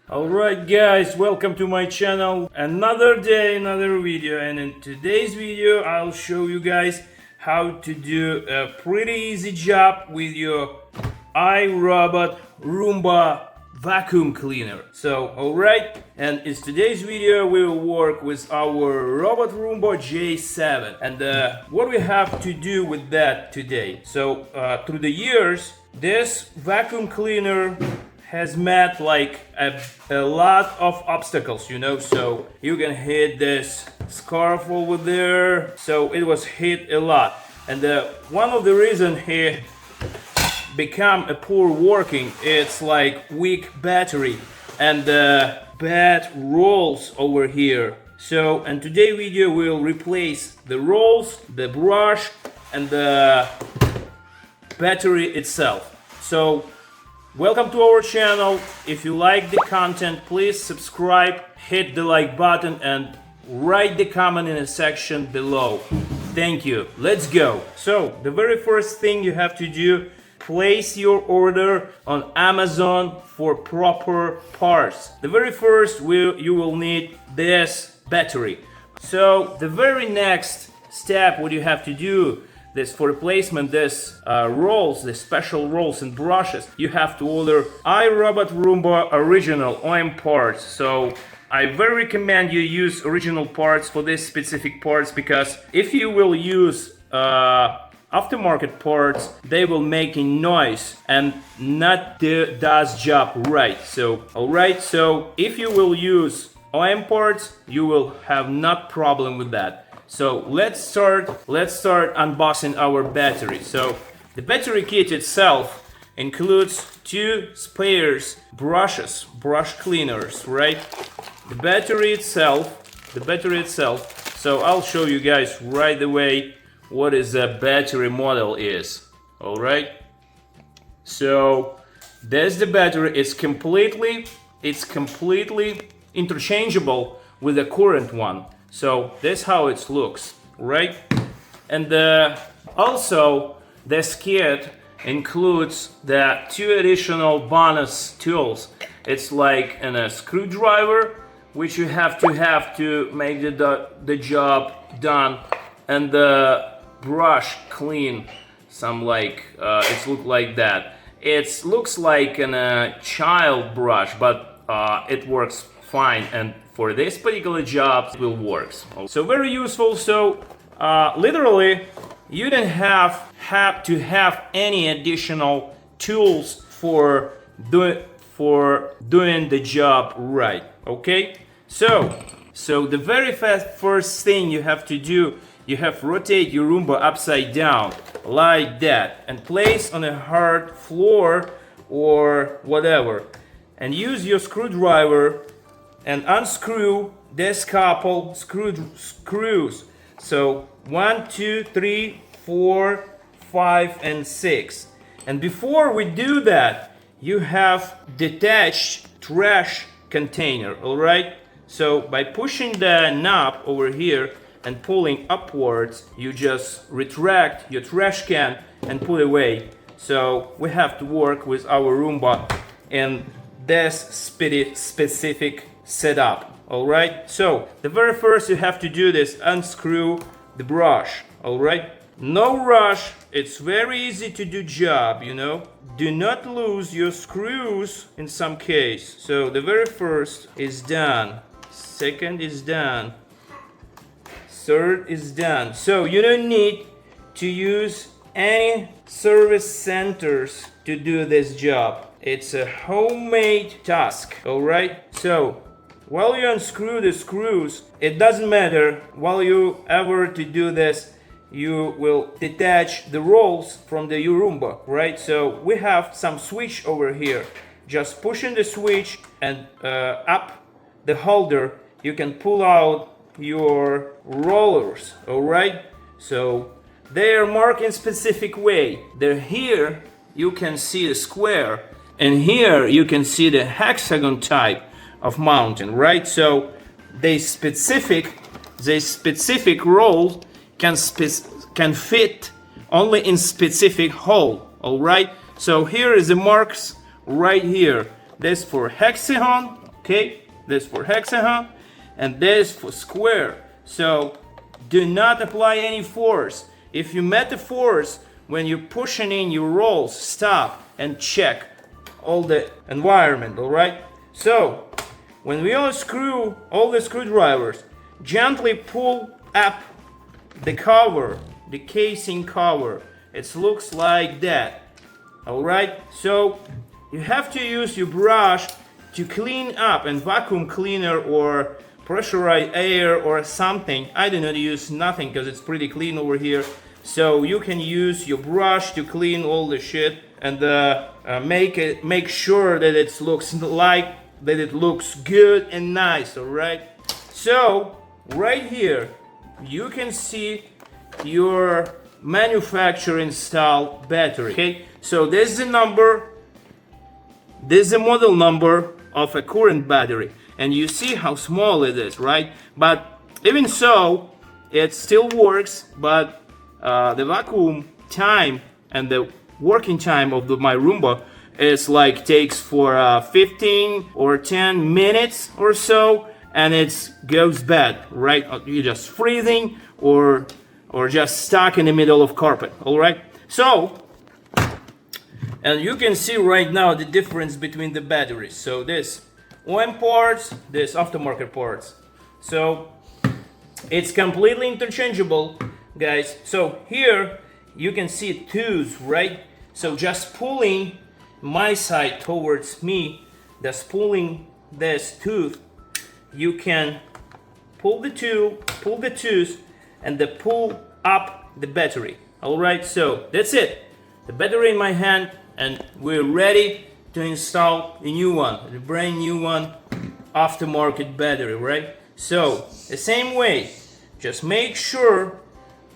Alright guys, welcome to my channel. Another day, another video, and in today's video I'll show you guys how to do a pretty easy job with your iRobot Roomba vacuum cleaner. So alright, and in today's video we will work with our Robot Roomba J7, and what we have to do with that today. So through the years this vacuum cleaner has met like a lot of obstacles, you know. So you can hit this scarf over there, so it was hit a lot, and one of the reason he become a poor working, it's like weak battery and bad rolls over here. So in today's video we'll replace the rolls, the brush, and the battery itself. So welcome to our channel. If you like the content, please subscribe, hit the like button, and write the comment in the section below. Thank you. Let's go. So the very first thing you have to do, place your order on Amazon for proper parts. The very first you will need this battery. So the very next step, what you have to do, this for replacement, this rolls, the special rolls and brushes, you have to order iRobot Roomba original OEM parts. So I very recommend you use original parts for this specific parts, because if you will use aftermarket parts, they will make a noise and not does job right. So alright, so if you will use OEM parts, you will have not problem with that. So let's start unboxing our battery. So the battery kit itself includes two spares brushes, brush cleaners, right? The battery itself. So I'll show you guys right away what is a battery model is. All right. So there's the battery. It's completely interchangeable with the current one. So that's how it looks, right? And also this kit includes the two additional bonus tools. It's like a screwdriver, which you have to make the job done, and the brush clean. Some like it looks like that. It looks like a child brush, but it works fine, and for this particular job it will work. So very useful. So literally you don't have to have any additional tools for doing the job right. Okay, so the very first thing you have to do, you have to rotate your Roomba upside down like that and place on a hard floor or whatever, and use your screwdriver and unscrew this couple screws. So 1, 2, 3, 4, 5, and 6. And before we do that, you have detached trash container. All right. So by pushing the knob over here and pulling upwards, you just retract your trash can and put away. So we have to work with our Roomba in this specific setup. All right, so the very first you have to do this, unscrew the brush. All right, no rush, it's very easy to do job, you know. Do not lose your screws in some case. So the very first is done, second is done, third is done. So you don't need to use any service centers to do this job. It's a homemade task. All right, so while you unscrew the screws, it doesn't matter. While you ever to do this, you will detach the rolls from the Roomba, right? So we have some switch over here. Just pushing the switch and up the holder, you can pull out your rollers. All right. So they are marked in specific way. They're here. You can see the square, and here you can see the hexagon type of mountain, right? So they specific roll can fit only in specific hole. All right. So here is the marks right here. This for hexagon Okay, this for hexagon and this for square. So do not apply any force. If you met the force when you're pushing in your rolls, stop and check all the environment, all right? So when we unscrew all the screwdrivers, gently pull up the cover, the casing cover. It looks like that, all right? So you have to use your brush to clean up, and vacuum cleaner or pressurized air or something. I do not use nothing because it's pretty clean over here. So you can use your brush to clean all the shit and make sure that it looks good and nice, all right? So right here you can see your manufacturer installed battery. Okay, so this is the number, this is the model number of a current battery, and you see how small it is, right? But even so, it still works, but the vacuum time and the working time of my Roomba is like takes for 15 or 10 minutes or so, and it goes bad, right? You're just freezing or just stuck in the middle of carpet, all right? So, and you can see right now the difference between the batteries. So this OEM parts, this aftermarket parts. So it's completely interchangeable, guys. So here you can see tools, right? So just pulling my side towards me, just pulling this tooth, you can pull the tooth and then pull up the battery. All right, so that's it. The battery in my hand, and we're ready to install a new one, a brand new one, aftermarket battery, right? So the same way, just make sure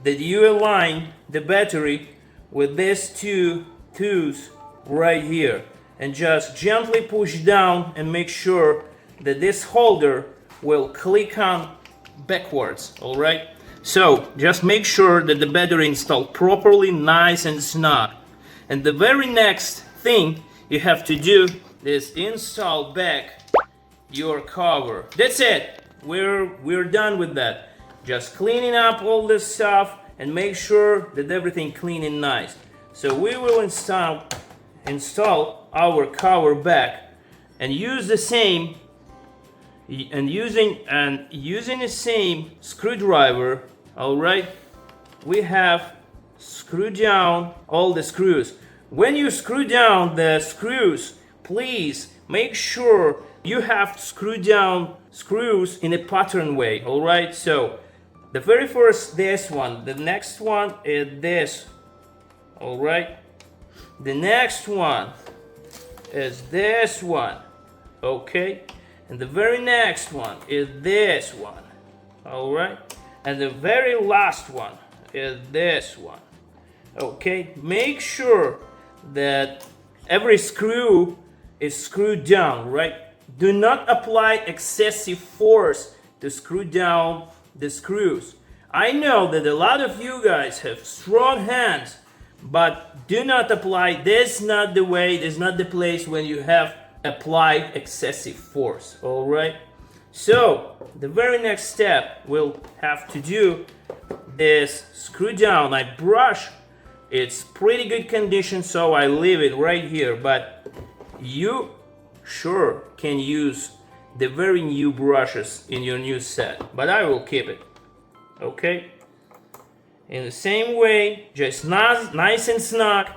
that you align the battery with these two tools right here, and just gently push down and make sure that this holder will click on backwards, all right? So just make sure that the battery installed properly, nice and snug. And the very next thing you have to do is install back your cover. That's it. We're done with that. Just cleaning up all this stuff and make sure that everything clean and nice. So we will install our cover back and use the same using the same screwdriver. All right, we have screwed down all the screws. When you screw down the screws, please make sure you have screwed down screws in a pattern way. All right, so the very first, this one, the next one is this. All right, the next one is this one. Okay, and the very next one is this one. All right, and the very last one is this one. Okay, make sure that every screw is screwed down, right? Do not apply excessive force to screw down the screws. I know that a lot of you guys have strong hands, but do not apply, this is not the way, this is not the place when you have applied excessive force, all right? So the very next step we'll have to do is screw down. I brush, it's pretty good condition, so I leave it right here, but you sure can use the very new brushes in your new set, but I will keep it. Okay, in the same way, just nice and snug,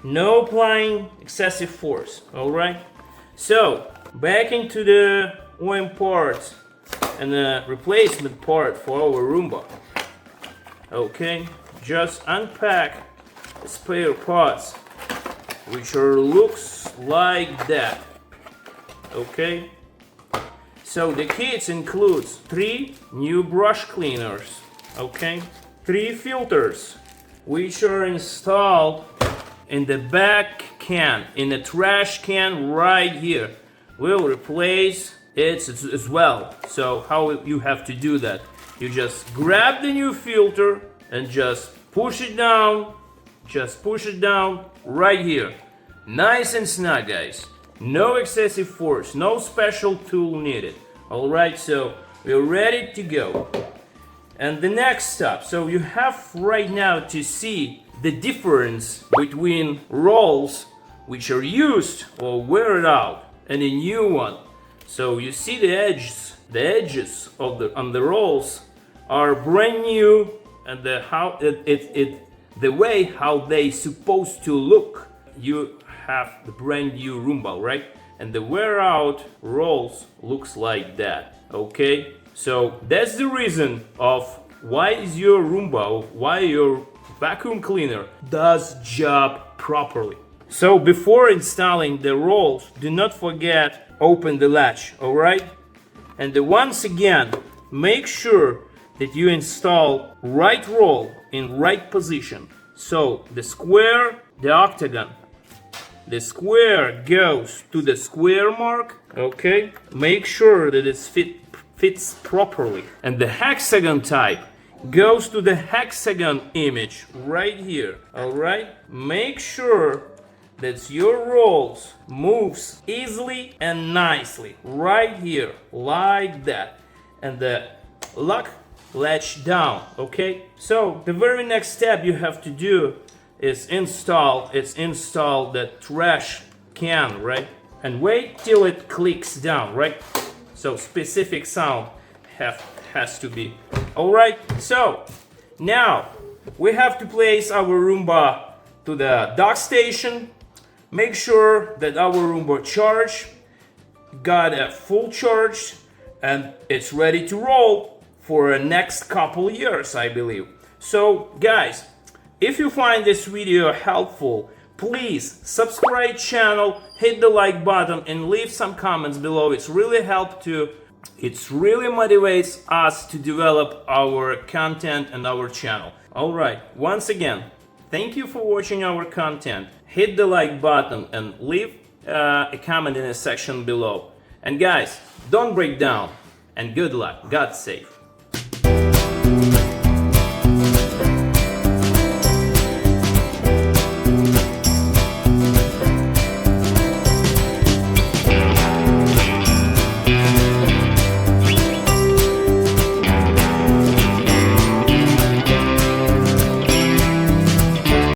no applying excessive force. All right, so back into the OEM parts and the replacement part for our Roomba. Okay, just unpack the spare parts, which looks like that. Okay, so the kit includes 3 new brush cleaners, okay, 3 filters, which are installed in the back can, in the trash can right here. We'll replace it as well. So how you have to do that? You just grab the new filter and just push it down. Just push it down right here. Nice and snug, guys. No excessive force, no special tool needed. Alright, so we're ready to go. And the next step, so you have right now to see the difference between rolls which are used or wear out and a new one. So you see the edges of the rolls are brand new, and the way how they supposed to look. You have the brand new Roomba, right? And the wear out rolls looks like that. Okay, so that's the reason of why is your Roomba, why your vacuum cleaner does job properly. So before installing the rolls, do not forget open the latch, all right? And once again, make sure that you install right roll in right position. So the square, the octagon, the square goes to the square mark, okay? Make sure that it fits properly. And the hexagon type goes to the hexagon image right here, all right? Make sure that your rolls moves easily and nicely right here, like that. And the lock latch down, okay? So the very next step you have to do is install the trash can, right? And wait till it clicks down, right? So specific sound has to be. All right, so now we have to place our Roomba to the dock station. Make sure that our Roomba got a full charge, and it's ready to roll for the next couple years, I believe. So guys, if you find this video helpful, please subscribe channel, hit the like button, and leave some comments below. It really motivates us to develop our content and our channel. Alright, once again, thank you for watching our content. Hit the like button and leave a comment in the section below. And guys, don't break down, and good luck. God save.